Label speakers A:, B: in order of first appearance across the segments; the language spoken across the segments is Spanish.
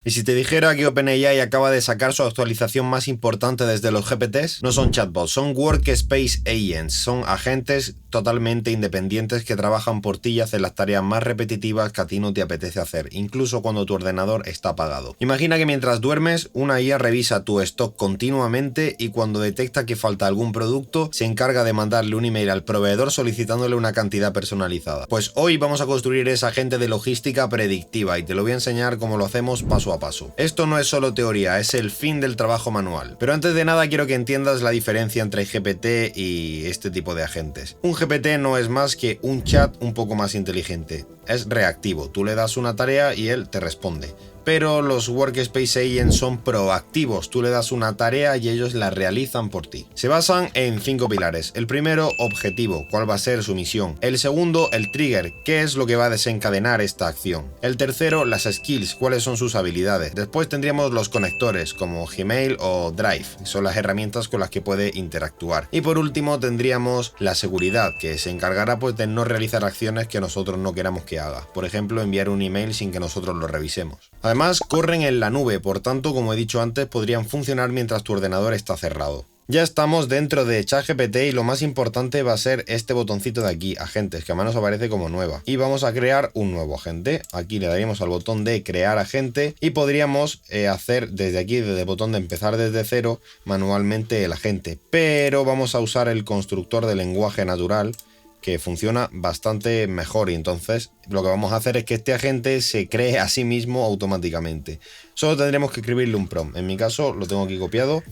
A: Y si te dijera que OpenAI acaba de sacar su actualización más importante desde los GPTs, no son chatbots, son Workspace Agents, son agentes totalmente independientes que trabajan por ti y hacen las tareas más repetitivas que a ti no te apetece hacer, incluso cuando tu ordenador está apagado. Imagina que mientras duermes, una IA revisa tu stock continuamente y cuando detecta que falta algún producto, se encarga de mandarle un email al proveedor solicitándole una cantidad personalizada. Pues hoy vamos a construir ese agente de logística predictiva y te lo voy a enseñar cómo lo hacemos paso a paso. Esto no es solo teoría, es el fin del trabajo manual. Pero antes de nada quiero que entiendas la diferencia entre GPT y este tipo de agentes. Un GPT no es más que un chat un poco más inteligente. Es reactivo, tú le das una tarea y él te responde. Pero los Workspace Agents son proactivos, tú le das una tarea y ellos la realizan por ti. Se basan en 5 pilares. El primero, objetivo, cuál va a ser su misión. El segundo, el trigger, qué es lo que va a desencadenar esta acción. El tercero, las skills, cuáles son sus habilidades. Después tendríamos los conectores, como Gmail o Drive, que son las herramientas con las que puede interactuar. Y por último tendríamos la seguridad, que se encargará pues de no realizar acciones que nosotros no queramos que haga. Por ejemplo, enviar un email sin que nosotros lo revisemos. Además, corren en la nube, por tanto, como he dicho antes, podrían funcionar mientras tu ordenador está cerrado. Ya estamos dentro de ChatGPT y lo más importante va a ser este botoncito de aquí, agentes, que además nos aparece como nueva. Y vamos a crear un nuevo agente. Aquí le daríamos al botón de crear agente y podríamos hacer desde aquí, desde el botón de empezar desde cero, manualmente el agente. Pero vamos a usar el constructor de lenguaje natural, que funciona bastante mejor y entonces lo que vamos a hacer es que este agente se cree a sí mismo automáticamente. Solo tendremos que escribirle un prompt. En mi caso lo tengo aquí copiado.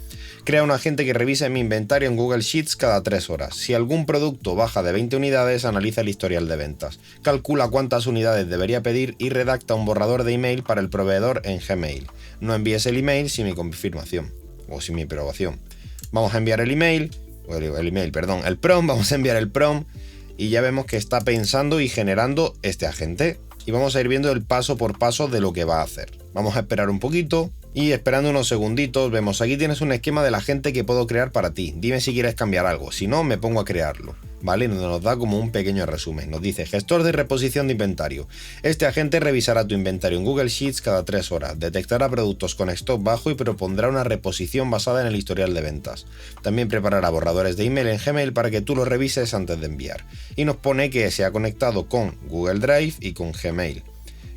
A: Crea un agente que revise mi inventario en Google Sheets cada 3 horas. Si algún producto baja de 20 unidades, analiza el historial de ventas. Calcula cuántas unidades debería pedir y redacta un borrador de email para el proveedor en Gmail. No envíes el email sin mi confirmación o sin mi aprobación. Vamos a enviar el prompt, vamos a enviar el prompt. Y ya vemos que está pensando y generando este agente. Y vamos a ir viendo el paso por paso de lo que va a hacer. Vamos a esperar un poquito. Y esperando unos segunditos, vemos aquí tienes un esquema del agente que puedo crear para ti. Dime si quieres cambiar algo, si no me pongo a crearlo. ¿Vale? Nos da como un pequeño resumen. Nos dice gestor de reposición de inventario. Este agente revisará tu inventario en Google Sheets cada 3 horas. Detectará productos con stock bajo y propondrá una reposición basada en el historial de ventas. También preparará borradores de email en Gmail para que tú los revises antes de enviar. Y nos pone que se ha conectado con Google Drive y con Gmail.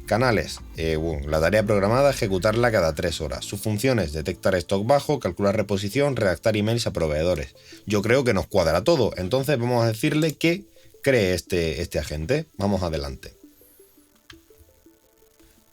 A: Canales, la tarea programada, ejecutarla cada 3 horas. Sus funciones, detectar stock bajo, calcular reposición, redactar emails a proveedores. Yo creo que nos cuadra todo, entonces vamos a decirle que cree este agente. Vamos adelante.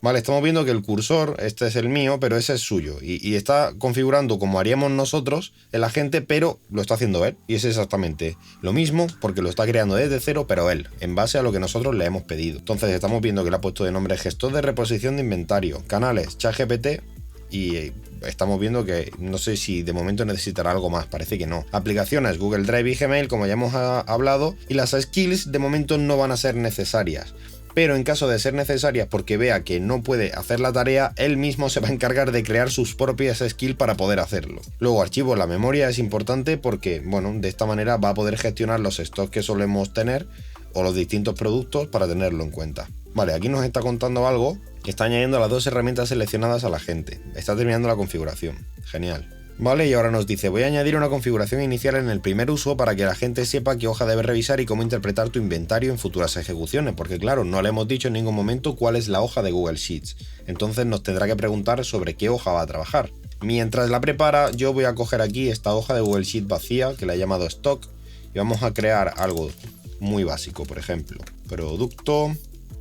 A: Vale, estamos viendo que el cursor, este es el mío, pero ese es suyo. Y está configurando como haríamos nosotros el agente, pero lo está haciendo él. Y es exactamente lo mismo, porque lo está creando desde cero, pero él, en base a lo que nosotros le hemos pedido. Entonces estamos viendo que le ha puesto de nombre gestor de reposición de inventario, canales, ChatGPT, y estamos viendo que no sé si de momento necesitará algo más, parece que no. Aplicaciones, Google Drive y Gmail, como ya hemos hablado, y las skills de momento no van a ser necesarias. Pero en caso de ser necesarias porque vea que no puede hacer la tarea, él mismo se va a encargar de crear sus propias skills para poder hacerlo. Luego, archivo, la memoria es importante porque, bueno, de esta manera va a poder gestionar los stocks que solemos tener o los distintos productos para tenerlo en cuenta. Vale, aquí nos está contando algo que está añadiendo las 2 herramientas seleccionadas a la gente. Está terminando la configuración. Genial. Vale, y ahora nos dice, voy a añadir una configuración inicial en el primer uso para que la gente sepa qué hoja debe revisar y cómo interpretar tu inventario en futuras ejecuciones, porque claro, no le hemos dicho en ningún momento cuál es la hoja de Google Sheets. Entonces nos tendrá que preguntar sobre qué hoja va a trabajar. Mientras la prepara, yo voy a coger aquí esta hoja de Google Sheets vacía, que la he llamado stock, y vamos a crear algo muy básico, por ejemplo, producto,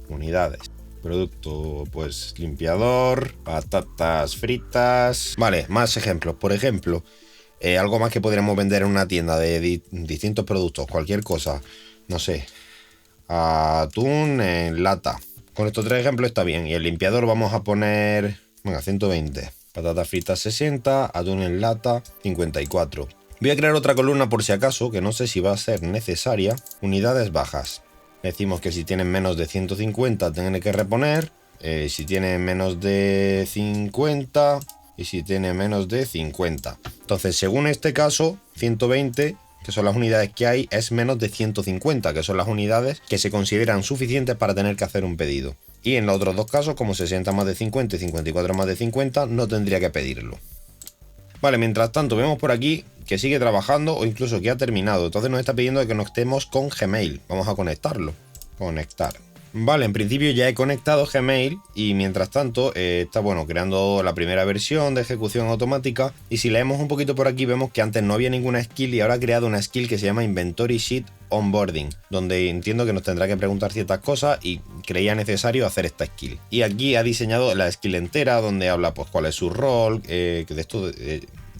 A: unidades. Producto, pues limpiador, patatas fritas. Vale, más ejemplos. Por ejemplo, algo más que podríamos vender en una tienda de distintos productos, cualquier cosa. No sé, atún en lata. Con estos 3 ejemplos está bien. Y el limpiador vamos a poner, venga, 120. Patatas fritas 60, atún en lata 54. Voy a crear otra columna por si acaso, que no sé si va a ser necesaria. Unidades bajas. Decimos que si tienen menos de 150 tienen que reponer, si tienen menos de 50 y si tienen menos de 50. Entonces, según este caso, 120, que son las unidades que hay, es menos de 150, que son las unidades que se consideran suficientes para tener que hacer un pedido. Y en los otros dos casos, como 60 más de 50 y 54 más de 50, no tendría que pedirlo. Vale, mientras tanto vemos por aquí que sigue trabajando o incluso que ha terminado. Entonces nos está pidiendo que conectemos con Gmail. Vamos a conectarlo. Conectar. Vale, en principio ya he conectado Gmail y mientras tanto está creando la primera versión de ejecución automática. Y si leemos un poquito por aquí vemos que antes no había ninguna skill y ahora ha creado una skill que se llama Inventory Sheet Onboarding, donde entiendo que nos tendrá que preguntar ciertas cosas y creía necesario hacer esta skill. Y aquí ha diseñado la skill entera donde habla pues cuál es su rol, que de esto...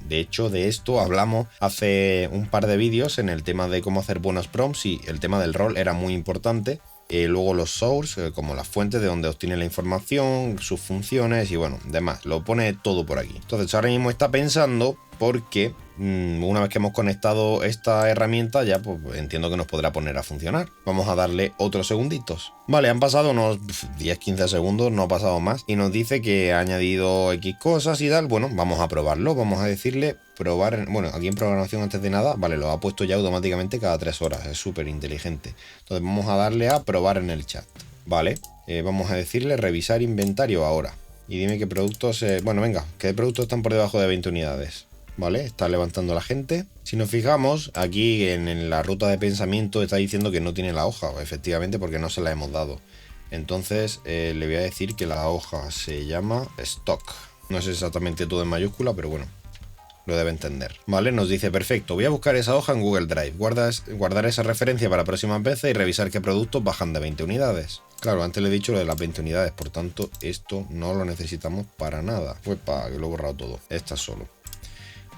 A: De hecho, de esto hablamos hace un par de vídeos en el tema de cómo hacer buenos prompts y el tema del rol era muy importante. Luego los source, como las fuentes de donde obtiene la información, sus funciones y bueno, demás. Lo pone todo por aquí. Entonces ahora mismo está pensando porque una vez que hemos conectado esta herramienta ya pues entiendo que nos podrá poner a funcionar. Vamos a darle otros segunditos. Vale, han pasado unos 10-15 segundos, no ha pasado más. Y nos dice que ha añadido X cosas y tal. Bueno, vamos a probarlo. Vamos a decirle probar. Bueno, aquí en programación antes de nada, vale, lo ha puesto ya automáticamente cada 3 horas. Es súper inteligente. Entonces vamos a darle a probar en el chat. Vale, vamos a decirle revisar inventario ahora. Y dime qué productos... bueno, venga, qué productos están por debajo de 20 unidades. Vale, está levantando la gente. Si nos fijamos, aquí en la ruta de pensamiento está diciendo que no tiene la hoja, efectivamente, porque no se la hemos dado. Entonces le voy a decir que la hoja se llama stock. No es exactamente todo en mayúscula, pero bueno, lo debe entender. Vale, nos dice, perfecto, voy a buscar esa hoja en Google Drive, guardar esa referencia para próximas veces y revisar qué productos bajan de 20 unidades. Claro, antes le he dicho lo de las 20 unidades, por tanto, esto no lo necesitamos para nada. Fue para que lo he borrado todo, esta solo.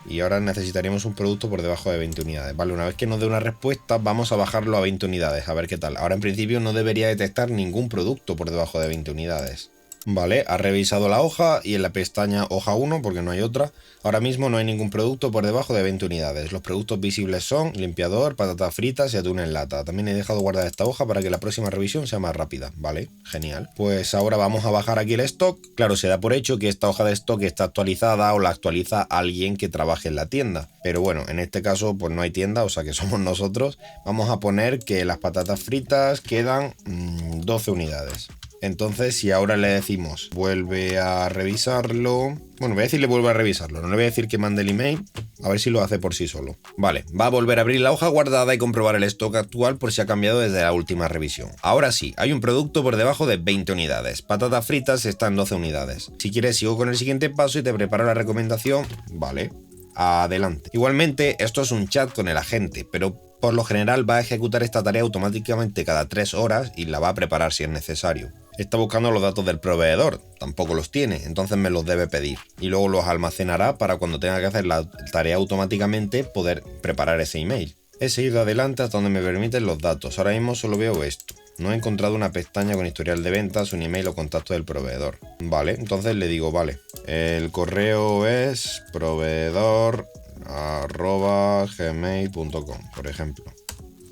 A: Y ahora necesitaríamos un producto por debajo de 20 unidades. Vale, una vez que nos dé una respuesta, vamos a bajarlo a 20 unidades, a ver qué tal. Ahora en principio no debería detectar ningún producto por debajo de 20 unidades. Vale, ha revisado la hoja y en la pestaña hoja 1, porque no hay otra, ahora mismo no hay ningún producto por debajo de 20 unidades. Los productos visibles son limpiador, patatas fritas y atún en lata. También he dejado guardar esta hoja para que la próxima revisión sea más rápida. Vale, genial. Pues ahora vamos a bajar aquí el stock. Claro, se da por hecho que esta hoja de stock está actualizada o la actualiza alguien que trabaje en la tienda. Pero bueno, en este caso pues no hay tienda, o sea que somos nosotros. Vamos a poner que las patatas fritas quedan 12 unidades. Entonces, si ahora le decimos vuelve a revisarlo... Bueno, voy a decirle vuelve a revisarlo. No le voy a decir que mande el email. A ver si lo hace por sí solo. Vale, va a volver a abrir la hoja guardada y comprobar el stock actual por si ha cambiado desde la última revisión. Ahora sí, hay un producto por debajo de 20 unidades. Patatas fritas están en 12 unidades. Si quieres, sigo con el siguiente paso y te preparo la recomendación. Vale, adelante. Igualmente, esto es un chat con el agente, pero por lo general va a ejecutar esta tarea automáticamente cada 3 horas y la va a preparar si es necesario. Está buscando los datos del proveedor, tampoco los tiene, entonces me los debe pedir. Y luego los almacenará para cuando tenga que hacer la tarea automáticamente poder preparar ese email. He seguido adelante hasta donde me permiten los datos, ahora mismo solo veo esto. No he encontrado una pestaña con historial de ventas, un email o contacto del proveedor. Vale, entonces le digo, vale, el correo es proveedor@gmail.com, por ejemplo.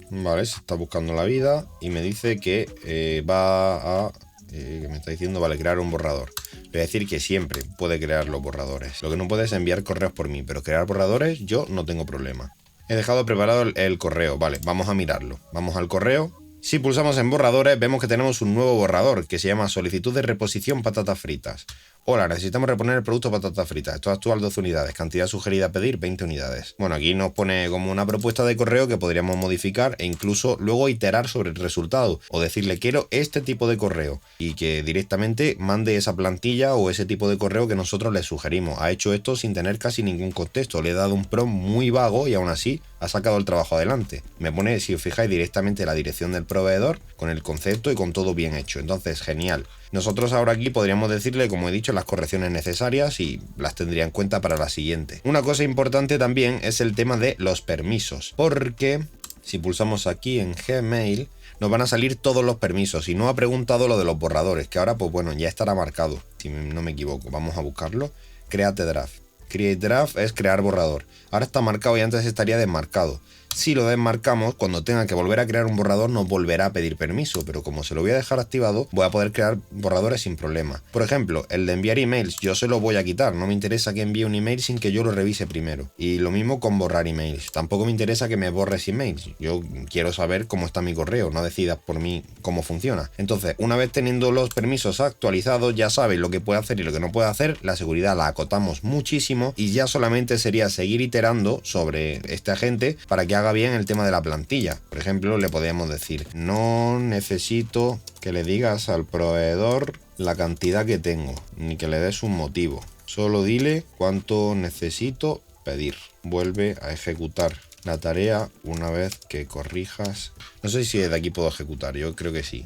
A: Vale, se está buscando la vida y me dice que va a... que me está diciendo, vale, crear un borrador. Le voy a decir que siempre puede crear los borradores. Lo que no puede es enviar correos por mí, pero crear borradores yo no tengo problema. He dejado preparado el correo, vale, vamos a mirarlo. Vamos al correo. Si pulsamos en borradores, vemos que tenemos un nuevo borrador que se llama solicitud de reposición patatas fritas. Hola, necesitamos reponer el producto patatas fritas. Esto actual 12 unidades. Cantidad sugerida a pedir 20 unidades. Bueno, aquí nos pone como una propuesta de correo que podríamos modificar e incluso luego iterar sobre el resultado. O decirle quiero este tipo de correo. Y que directamente mande esa plantilla o ese tipo de correo que nosotros le sugerimos. Ha hecho esto sin tener casi ningún contexto. Le he dado un prompt muy vago y aún así ha sacado el trabajo adelante. Me pone, si os fijáis, directamente la dirección del proveedor con el concepto y con todo bien hecho. Entonces, genial. Nosotros ahora aquí podríamos decirle, como he dicho, las correcciones necesarias y las tendría en cuenta para la siguiente. Una cosa importante también es el tema de los permisos, porque si pulsamos aquí en Gmail nos van a salir todos los permisos y no ha preguntado lo de los borradores, que ahora pues bueno, ya estará marcado, si no me equivoco. Vamos a buscarlo. Create draft. Create draft es crear borrador. Ahora está marcado y antes estaría desmarcado. Si lo desmarcamos, cuando tenga que volver a crear un borrador nos volverá a pedir permiso, pero como se lo voy a dejar activado, voy a poder crear borradores sin problema. Por ejemplo, el de enviar emails, yo se lo voy a quitar, no me interesa que envíe un email sin que yo lo revise primero. Y lo mismo con borrar emails, tampoco me interesa que me borres emails, yo quiero saber cómo está mi correo, no decidas por mí cómo funciona. Entonces, una vez teniendo los permisos actualizados, ya sabéis lo que puede hacer y lo que no puede hacer, la seguridad la acotamos muchísimo y ya solamente sería seguir iterando sobre este agente para que haga bien el tema de la plantilla. Por ejemplo, le podríamos decir, no necesito que le digas al proveedor la cantidad que tengo, ni que le des un motivo. Solo dile cuánto necesito pedir. Vuelve a ejecutar la tarea una vez que corrijas. No sé si de aquí puedo ejecutar, yo creo que sí.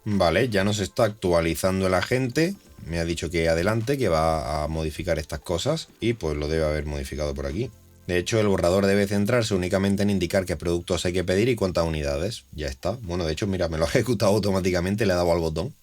A: Vale, ya nos está actualizando el agente. Me ha dicho que adelante, que va a modificar estas cosas y pues lo debe haber modificado por aquí. De hecho, el borrador debe centrarse únicamente en indicar qué productos hay que pedir y cuántas unidades. Ya está. Bueno, de hecho, mira, me lo ha ejecutado automáticamente, le he dado al botón.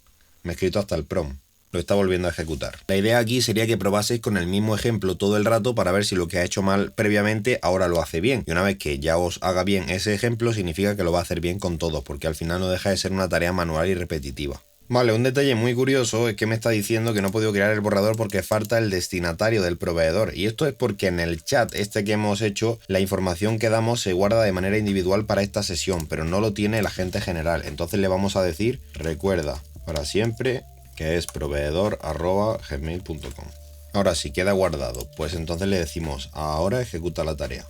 A: Me he escrito hasta el prompt. Lo está volviendo a ejecutar. La idea aquí sería que probaseis con el mismo ejemplo todo el rato para ver si lo que ha hecho mal previamente ahora lo hace bien. Y una vez que ya os haga bien ese ejemplo, significa que lo va a hacer bien con todos, porque al final no deja de ser una tarea manual y repetitiva. Vale, un detalle muy curioso es que me está diciendo que no he podido crear el borrador porque falta el destinatario del proveedor. Y esto es porque en el chat este que hemos hecho, la información que damos se guarda de manera individual para esta sesión, pero no lo tiene el agente general. Entonces le vamos a decir, recuerda para siempre que es proveedor@gmail.com. Ahora sí, queda guardado. Pues entonces le decimos, ahora ejecuta la tarea.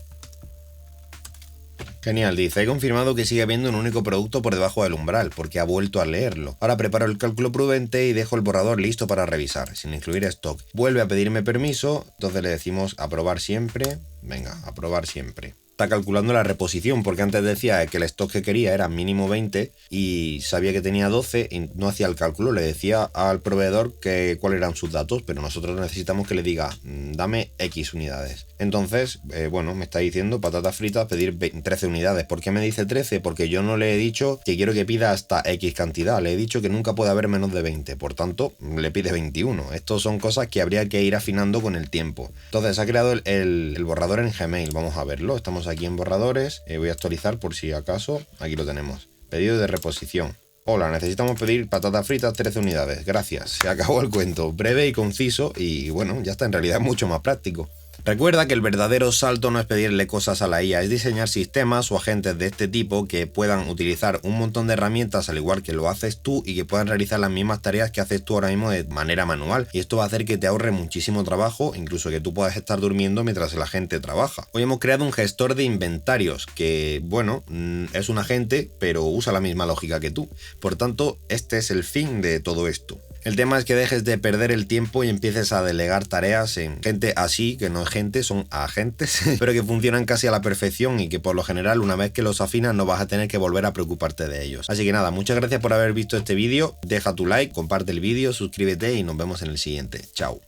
A: Genial, dice, he confirmado que sigue habiendo un único producto por debajo del umbral, porque ha vuelto a leerlo. Ahora preparo el cálculo prudente y dejo el borrador listo para revisar, sin incluir stock. Vuelve a pedirme permiso, entonces le decimos aprobar siempre. Venga, aprobar siempre. Está calculando la reposición, porque antes decía que el stock que quería era mínimo 20 y sabía que tenía 12 y no hacía el cálculo, le decía al proveedor cuáles eran sus datos, pero nosotros necesitamos que le diga, dame X unidades. Entonces, bueno, me está diciendo patatas fritas pedir 13 unidades. ¿Por qué me dice 13? Porque yo no le he dicho que quiero que pida hasta X cantidad, le he dicho que nunca puede haber menos de 20, por tanto, le pide 21. Estos son cosas que habría que ir afinando con el tiempo. Entonces, ha creado el borrador en Gmail, vamos a verlo, estamos aquí en borradores, voy a actualizar por si acaso, aquí lo tenemos, pedido de reposición. Hola, necesitamos pedir patatas fritas 13 unidades, gracias, se acabó el cuento, breve y conciso y bueno, ya está, en realidad es mucho más práctico. Recuerda que el verdadero salto no es pedirle cosas a la IA, es diseñar sistemas o agentes de este tipo que puedan utilizar un montón de herramientas al igual que lo haces tú y que puedan realizar las mismas tareas que haces tú ahora mismo de manera manual. Y esto va a hacer que te ahorre muchísimo trabajo, incluso que tú puedas estar durmiendo mientras el agente trabaja. Hoy hemos creado un gestor de inventarios que, bueno, es un agente, pero usa la misma lógica que tú. Por tanto, este es el fin de todo esto. El tema es que dejes de perder el tiempo y empieces a delegar tareas en gente así, que no es gente, son agentes, pero que funcionan casi a la perfección y que por lo general una vez que los afinas no vas a tener que volver a preocuparte de ellos. Así que nada, muchas gracias por haber visto este vídeo, deja tu like, comparte el vídeo, suscríbete y nos vemos en el siguiente. Chao.